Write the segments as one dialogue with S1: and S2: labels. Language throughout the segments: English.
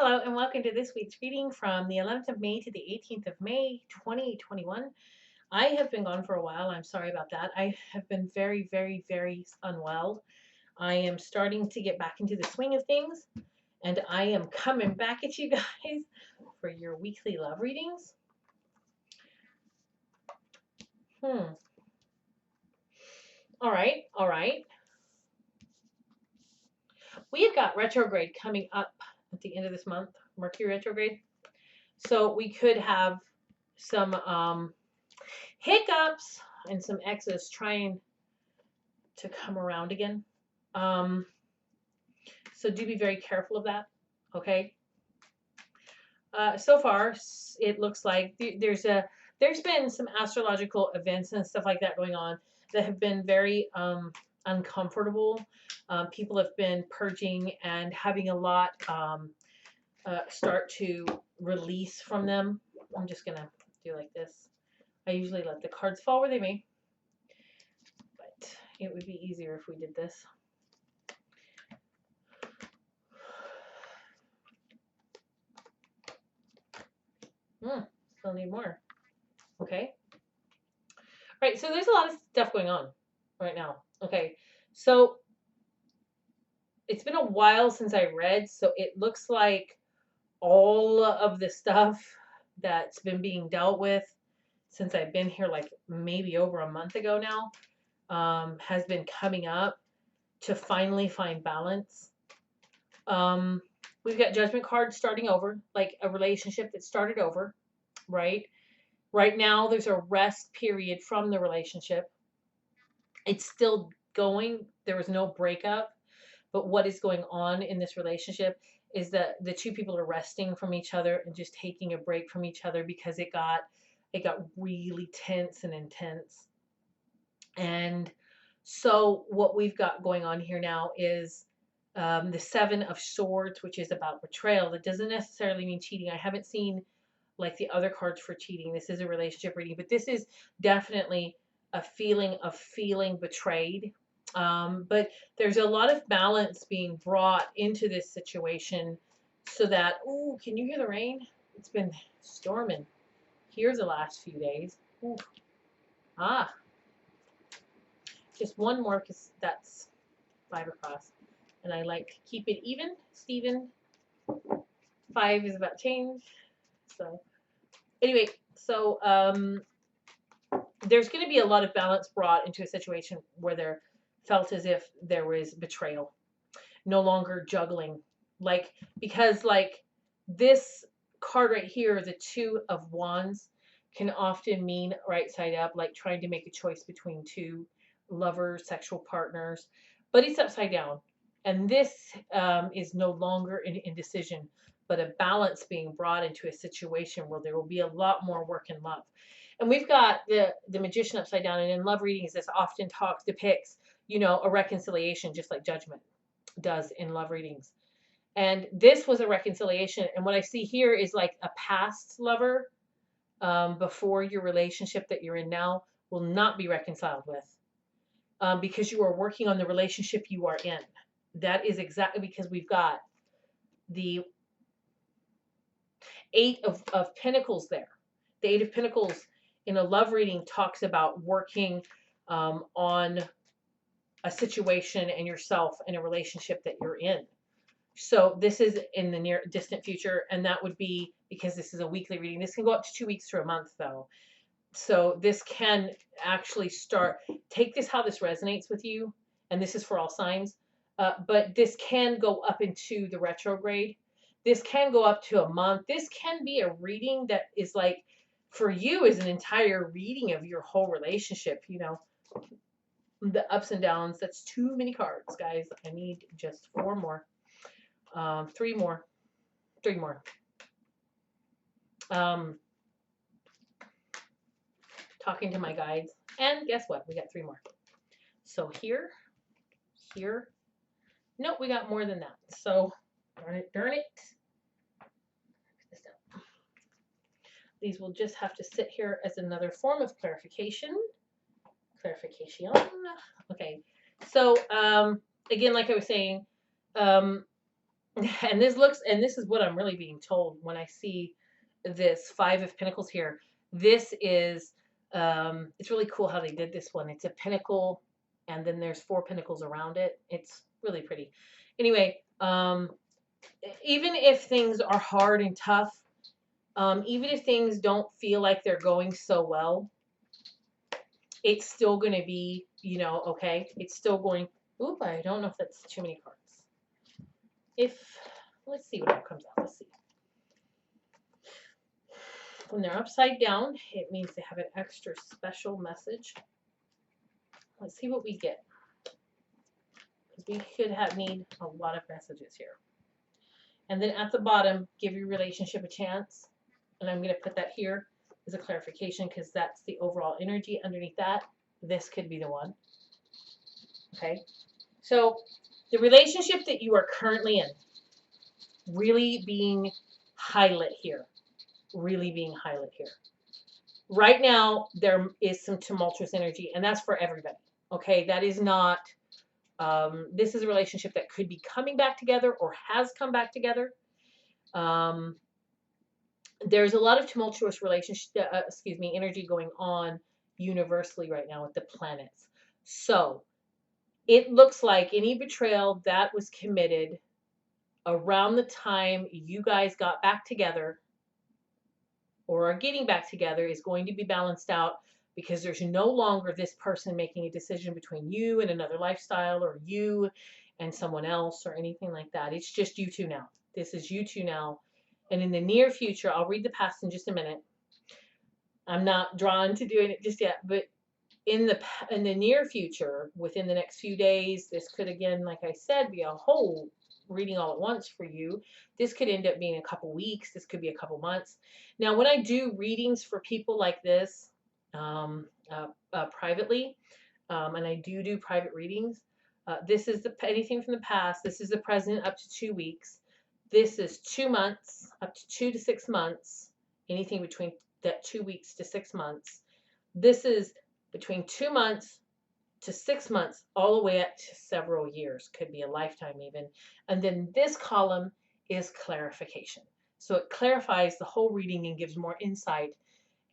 S1: Hello and welcome to this week's reading from the 11th of May to the 18th of May, 2021. I have been gone for a while. I'm sorry about that. I have been very unwell. I am starting to get back into the swing of things, and I am coming back at you guys for your weekly love readings. All right. We have got retrograde coming up at the end of this month, Mercury retrograde. So we could have some hiccups and some exes trying to come around again. So do be very careful of that. Okay. So far, it looks like there's been some astrological events and stuff like that going on that have been very uncomfortable. People have been purging and having a lot start to release from them. I'm just gonna do like this. I usually let the cards fall where they may, but it would be easier if we did this. Still need more. Okay. Right, so there's a lot of stuff going on right now. Okay, so it's been a while since I read, so it looks like all of the stuff that's been being dealt with since I've been here, like maybe over a month ago now, has been coming up to finally find balance. We've got judgment cards starting over, like a relationship that started over, right? Right now, there's a rest period from the relationship. It's still going. There was no breakup, but what is going on in this relationship is that the two people are resting from each other and just taking a break from each other because it got really tense and intense. And so what we've got going on here now is the Seven of Swords, which is about betrayal. That doesn't necessarily mean cheating. I haven't seen like the other cards for cheating. This is a relationship reading, but this is definitely a feeling of feeling betrayed. But there's a lot of balance being brought into this situation so that, ooh, can you hear the rain? It's been storming here the last few days. Ooh. Ah, just one more because that's 5 across. And I like keep it even, Stephen. 5 is about change. So anyway, so there's going to be a lot of balance brought into a situation where there felt as if there was betrayal, no longer juggling, like because like this card right here, the Two of Wands, can often mean right side up, like trying to make a choice between two lovers, sexual partners, but it's upside down, and this is no longer an indecision, but a balance being brought into a situation where there will be a lot more work in love. And we've got the Magician upside down, and in love readings, this often depicts, a reconciliation, just like Judgment does in love readings. And this was a reconciliation. And what I see here is like a past lover before your relationship that you're in now will not be reconciled with because you are working on the relationship you are in. That is exactly because we've got the Eight of Pentacles there. The Eight of Pentacles in a love reading talks about working on a situation and yourself in a relationship that you're in. So this is in the near distant future, and that would be because this is a weekly reading. This can go up to 2 weeks to a month, though. So this can actually take this how this resonates with you, and this is for all signs, but this can go up into the retrograde. This can go up to a month. This can be a reading that is like, for you, is an entire reading of your whole relationship, the ups and downs. That's too many cards, guys. I need just 4 more. 3 more. Talking to my guides. And guess what? We got 3 more. So here. Nope, we got more than that. So, darn it. These will just have to sit here as another form of clarification. Okay. So, again, like I was saying, And this is what I'm really being told when I see this Five of Pentacles here. This is, it's really cool how they did this one. It's a pentacle, and then there's four pentacles around it. It's really pretty. Anyway, even if things are hard and tough, even if things don't feel like they're going so well, it's still going to be, okay. It's still going. Oop, I don't know if that's too many cards. Let's see what comes out. Let's see. When they're upside down, it means they have an extra special message. Let's see what we get. Because we could need a lot of messages here. And then at the bottom, give your relationship a chance. And I'm going to put that here as a clarification because that's the overall energy underneath that. This could be the one. Okay. So the relationship that you are currently in, really being highlighted here. Really being highlighted here. Right now, there is some tumultuous energy, and that's for everybody. Okay, that is not, this is a relationship that could be coming back together or has come back together. There's a lot of tumultuous energy going on universally right now with the planets. So it looks like any betrayal that was committed around the time you guys got back together or are getting back together is going to be balanced out because there's no longer this person making a decision between you and another lifestyle or you and someone else or anything like that. It's just you two now. This is you two now. And in the near future, I'll read the past in just a minute. I'm not drawn to doing it just yet, but in the near future, within the next few days, this could, again, like I said, be a whole reading all at once for you. This could end up being a couple weeks. This could be a couple months. Now, when I do readings for people like this privately, and I do private readings, this is anything from the past. This is the present up to 2 weeks. This is 2 months, up to 2 to 6 months, anything between that 2 weeks to 6 months. This is between 2 months to 6 months, all the way up to several years, could be a lifetime even. And then this column is clarification. So it clarifies the whole reading and gives more insight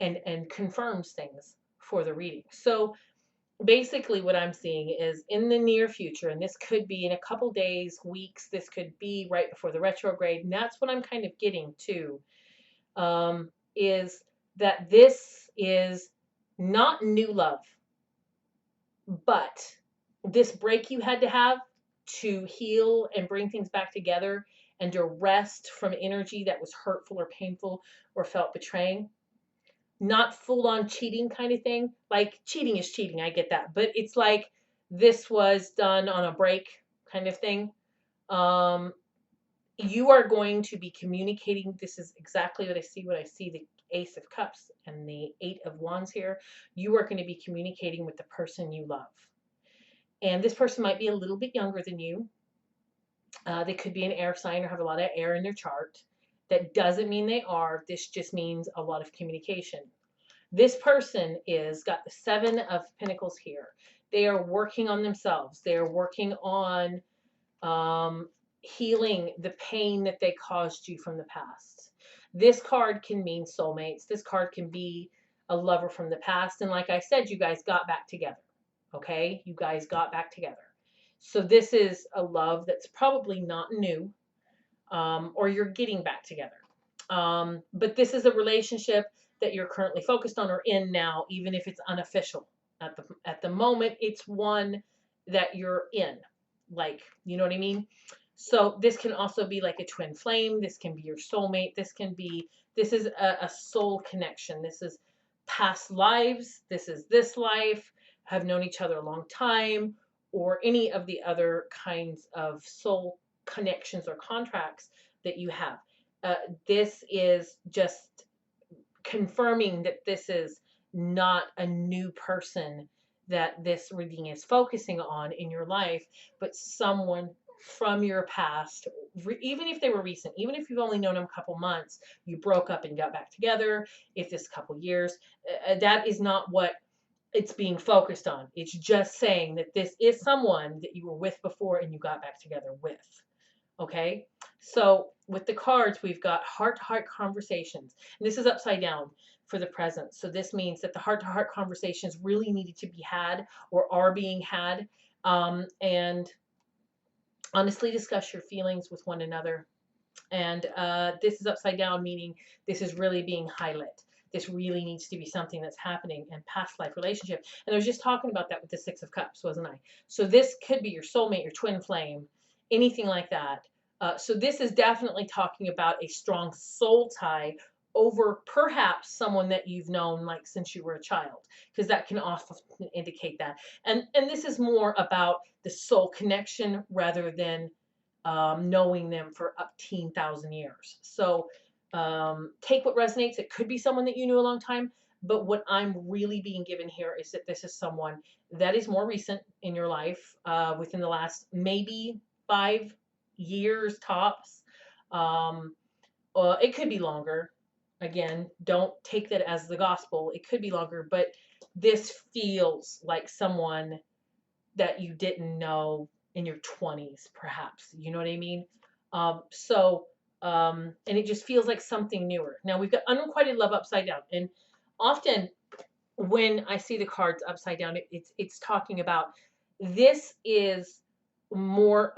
S1: and confirms things for the reading. So basically what I'm seeing is in the near future, and this could be in a couple days, weeks, this could be right before the retrograde, and that's what I'm kind of getting to, is that this is not new love, but this break you had to have to heal and bring things back together and to rest from energy that was hurtful or painful or felt betraying. Not full on cheating kind of thing. Like cheating is cheating, I get that. But it's like this was done on a break kind of thing. You are going to be communicating. This is exactly what I see when I see the Ace of Cups and the Eight of Wands here. You are going to be communicating with the person you love. And this person might be a little bit younger than you. They could be an air sign or have a lot of air in their chart. That doesn't mean they are. This just means a lot of communication. This person is got the Seven of Pentacles here. They are working on themselves. They are working on healing the pain that they caused you from the past. This card can mean soulmates. This card can be a lover from the past. And like I said, you guys got back together. Okay? You guys got back together. So this is a love that's probably not new, or you're getting back together. But this is a relationship that you're currently focused on or in now, even if it's unofficial. At the moment, it's one that you're in. Like, you know what I mean? So this can also be like a twin flame. This can be your soulmate. This is a soul connection. This is past lives. This is this life. Have known each other a long time, or any of the other kinds of soul connections or contracts that you have. This is just confirming that this is not a new person that this reading is focusing on in your life, but someone from your past, even if they were recent, even if you've only known them a couple months, you broke up and got back together, if this couple years, that is not what it's being focused on. It's just saying that this is someone that you were with before and you got back together with. Okay, so with the cards, we've got heart-to-heart conversations, and this is upside down for the present. So this means that the heart-to-heart conversations really needed to be had or are being had, and honestly discuss your feelings with one another. And this is upside down, meaning this is really being highlit. This really needs to be something that's happening in past life relationship. And I was just talking about that with the Six of Cups, wasn't I? So this could be your soulmate, your twin flame, anything like that. So this is definitely talking about a strong soul tie over perhaps someone that you've known like since you were a child, because that can often indicate that. And this is more about the soul connection rather than knowing them for up 10,000 years. So take what resonates. It could be someone that you knew a long time, but what I'm really being given here is that this is someone that is more recent in your life, within the last maybe 5 years tops. Um, it could be longer. Again, don't take that as the gospel. It could be longer, but this feels like someone that you didn't know in your 20s, perhaps. You know what I mean? And it just feels like something newer. Now we've got unrequited love upside down, and often when I see the cards upside down, it's talking about this is more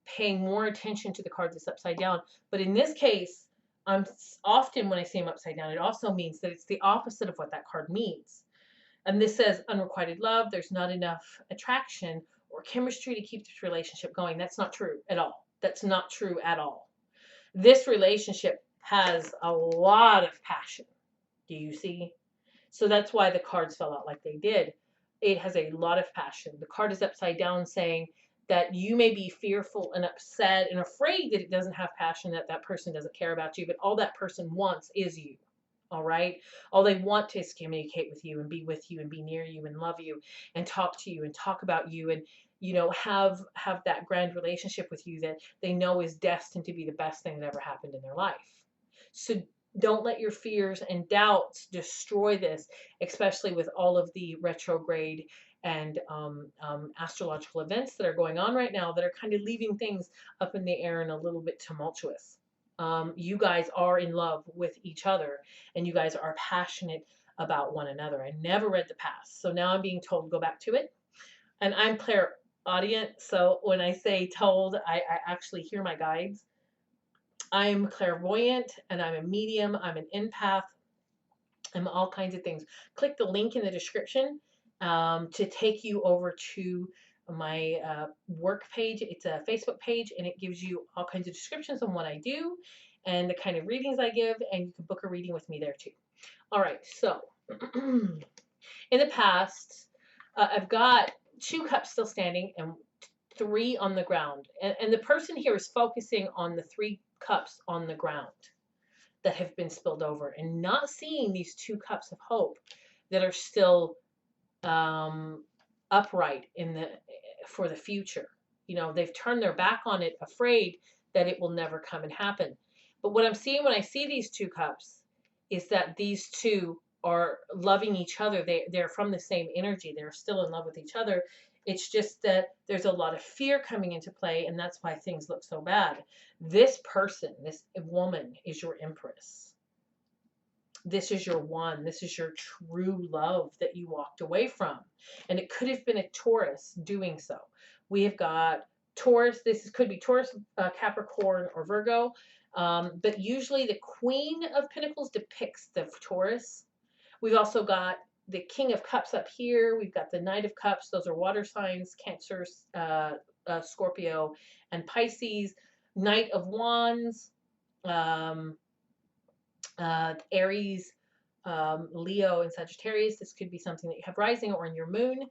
S1: paying more attention to the cards that's upside down. But in this case, I'm often when I see them upside down, it also means that it's the opposite of what that card means. And this says unrequited love, there's not enough attraction or chemistry to keep this relationship going. That's not true at all. That's not true at all. This relationship has a lot of passion. Do you see? So that's why the cards fell out like they did. It has a lot of passion. The card is upside down saying that you may be fearful and upset and afraid that it doesn't have passion, that that person doesn't care about you, but all that person wants is you. All right. All they want is communicate with you and be with you and be near you and love you and talk to you and talk about you and have that grand relationship with you that they know is destined to be the best thing that ever happened in their life. So don't let your fears and doubts destroy this, especially with all of the retrograde and astrological events that are going on right now that are kind of leaving things up in the air and a little bit tumultuous. You guys are in love with each other and you guys are passionate about one another. I never read the past, so now I'm being told to go back to it. And I'm clairaudient, so when I say told, I actually hear my guides. I'm clairvoyant and I'm a medium, I'm an empath, I'm all kinds of things. Click the link in the description to take you over to my work page. It's a Facebook page and it gives you all kinds of descriptions on what I do and the kind of readings I give, and you can book a reading with me there too. All right, so in the past, I've got 2 cups still standing and 3 on the ground. And the person here is focusing on the 3 cups on the ground that have been spilled over and not seeing these 2 cups of hope that are still upright for the future. They've turned their back on it, afraid that it will never come and happen. But what I'm seeing when I see these 2 cups is that these 2 are loving each other. They're from the same energy. They're still in love with each other. It's just that there's a lot of fear coming into play, and that's why things look so bad. This person, this woman, is your empress. This is your one. This is your true love that you walked away from. And it could have been a Taurus doing so. We have got Taurus. Could be Taurus, Capricorn, or Virgo. But usually the Queen of Pentacles depicts the Taurus. We've also got the King of Cups up here. We've got the Knight of Cups. Those are water signs, Cancer, Scorpio, and Pisces. Knight of Wands, Aries, Leo, and Sagittarius. This could be something that you have rising or in your moon.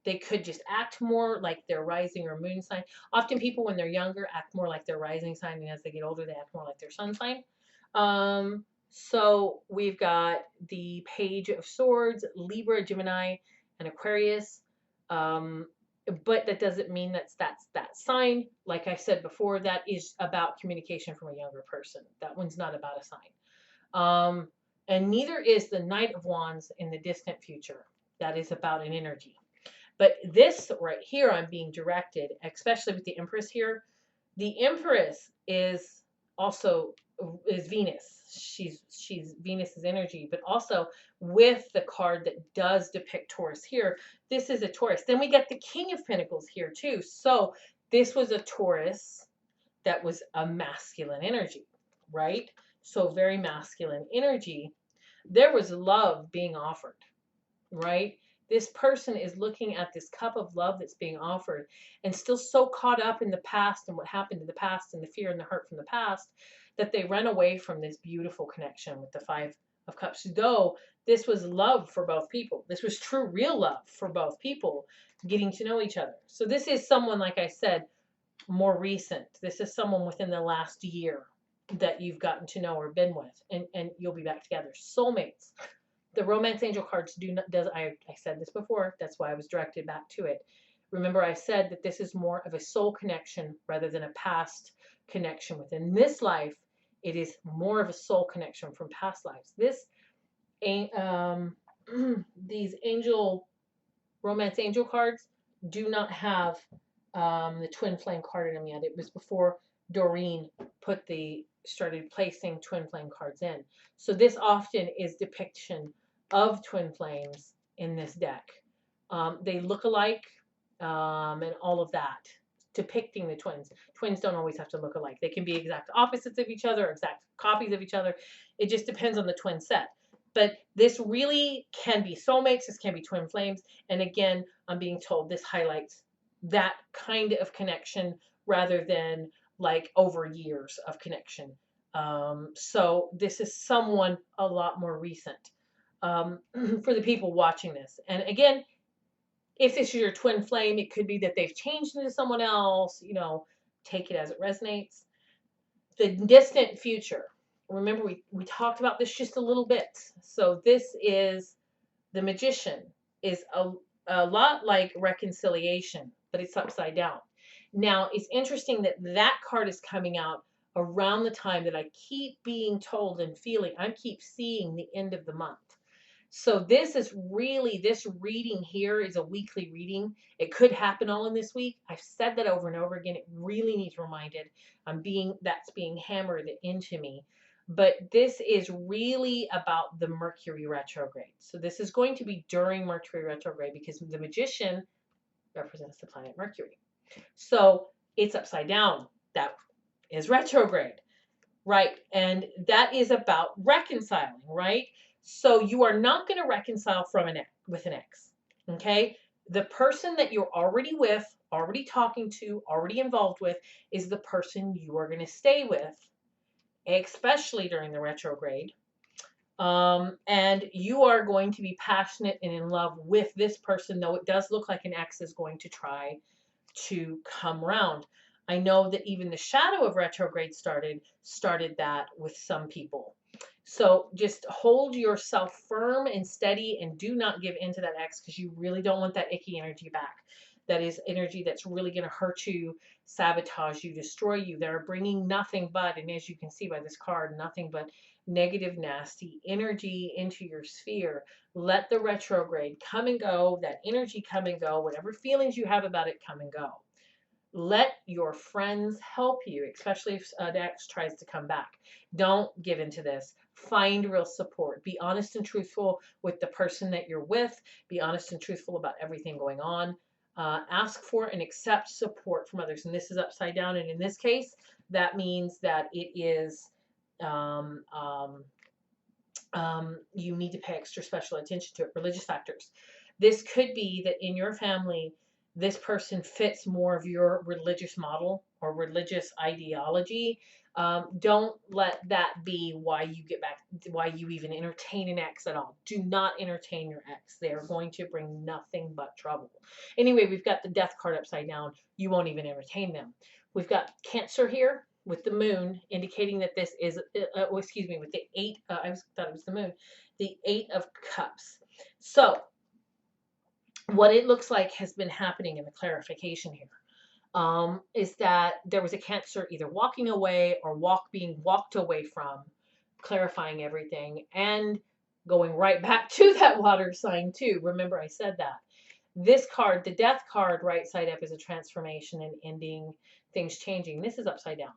S1: They could just act more like their rising or moon sign. Often people, when they're younger, act more like their rising sign, and as they get older, they act more like their sun sign. So we've got the Page of Swords, Libra, Gemini, and Aquarius. But that doesn't mean that's that sign. Like I said before, that is about communication from a younger person. That one's not about a sign. And neither is the Knight of Wands in the distant future. That is about an energy. But this right here, I'm being directed, especially with the Empress here. The Empress is also is Venus. She's Venus's energy, but also with the card that does depict Taurus here, this is a Taurus. Then we get the King of Pentacles here too. So this was a Taurus that was a masculine energy, right? So very masculine energy. There was love being offered, right? This person is looking at this cup of love that's being offered and still so caught up in the past and what happened in the past and the fear and the hurt from the past that they run away from this beautiful connection with the Five of Cups. Though this was love for both people. This was true, real love for both people getting to know each other. So this is someone, like I said, more recent. This is someone within the last year that you've gotten to know or been with, and you'll be back together. Soulmates. The romance angel cards do not, I said this before, that's why I was directed back to it. Remember, I said that this is more of a soul connection rather than a past connection within this life. It is more of a soul connection from past lives. This, these romance angel cards do not have the twin flame card in them yet. It was before Doreen started placing twin flame cards in. So this often is depiction of twin flames in this deck. They look alike and all of that, depicting the twins. Twins don't always have to look alike. They can be exact opposites of each other, exact copies of each other. It just depends on the twin set. But this really can be soulmates. This can be twin flames. And again, I'm being told this highlights that kind of connection rather than like over years of connection. So this is someone a lot more recent for the people watching this. And again, if this is your twin flame, it could be that they've changed into someone else, you know, take it as it resonates. The distant future. Remember, we talked about this just a little bit. So this is the Magician, is a lot like reconciliation, but it's upside down. Now, it's interesting that that card is coming out around the time that I keep being told and feeling, I keep seeing the end of the month. So this is really, this reading here is a weekly reading. It could happen all in this week. I've said that over and over again. It really needs reminded. That's being hammered into me. But this is really about the Mercury retrograde. So this is going to be during Mercury retrograde because the Magician represents the planet Mercury. So it's upside down. That is retrograde, right? And that is about reconciling, right? So you are not going to reconcile with an ex, okay? The person that you're already with, already talking to, already involved with is the person you are going to stay with, especially during the retrograde. And you are going to be passionate and in love with this person, though it does look like an ex is going to try to come around. I know that even the shadow of retrograde started that with some people. So just hold yourself firm and steady and do not give in to that ex because you really don't want that icky energy back. That is energy that's really going to hurt you, sabotage you, destroy you. They're bringing nothing but, and as you can see by this card, nothing but negative, nasty energy into your sphere. Let the retrograde come and go, that energy come and go, whatever feelings you have about it come and go. Let your friends help you, especially if an ex tries to come back. Don't give into this. Find real support. Be honest and truthful with the person that you're with. Be honest and truthful about everything going on. Ask for and accept support from others. And this is upside down. And in this case, that means that it is you need to pay extra special attention to it. Religious factors. This could be that in your family, this person fits more of your religious model or religious ideology. Don't let that be why you even entertain an ex at all. Do not entertain your ex. They are going to bring nothing but trouble. Anyway, we've got the Death card upside down. You won't even entertain them. We've got Cancer here with the moon, indicating that this is, with the 8, I thought it was the moon, the 8 of Cups. So what it looks like has been happening in the clarification here is that there was a Cancer either walking away or being walked away from, clarifying everything and going right back to that water sign too. Remember I said that. This card, the death card, right side up, is a transformation and ending, things changing. This is upside down.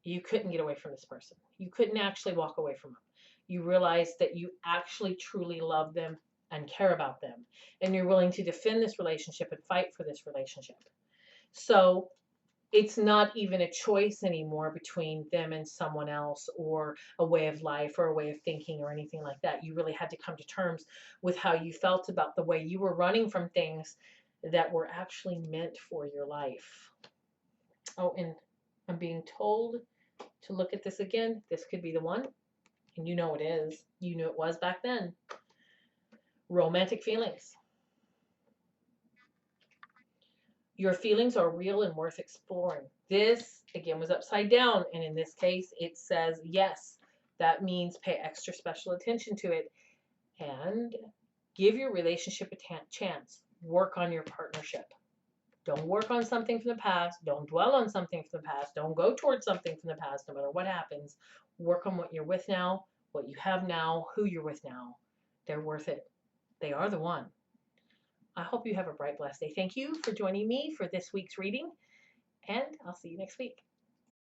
S1: You couldn't get away from this person. You couldn't actually walk away from them. You realize that you actually truly love them and care about them. And you're willing to defend this relationship and fight for this relationship. So it's not even a choice anymore between them and someone else, or a way of life, or a way of thinking, or anything like that. You really had to come to terms with how you felt about the way you were running from things that were actually meant for your life. Oh, and I'm being told to look at this again. This could be the one, and you know it is. You knew it was back then. Romantic feelings. Your feelings are real and worth exploring. This, again, was upside down, and in this case, it says yes. That means pay extra special attention to it and give your relationship a chance. Work on your partnership. Don't work on something from the past. Don't dwell on something from the past. Don't go towards something from the past, no matter what happens. Work on what you're with now, what you have now, who you're with now. They're worth it. They are the one. I hope you have a bright, blessed day. Thank you for joining me for this week's reading, and I'll see you next week.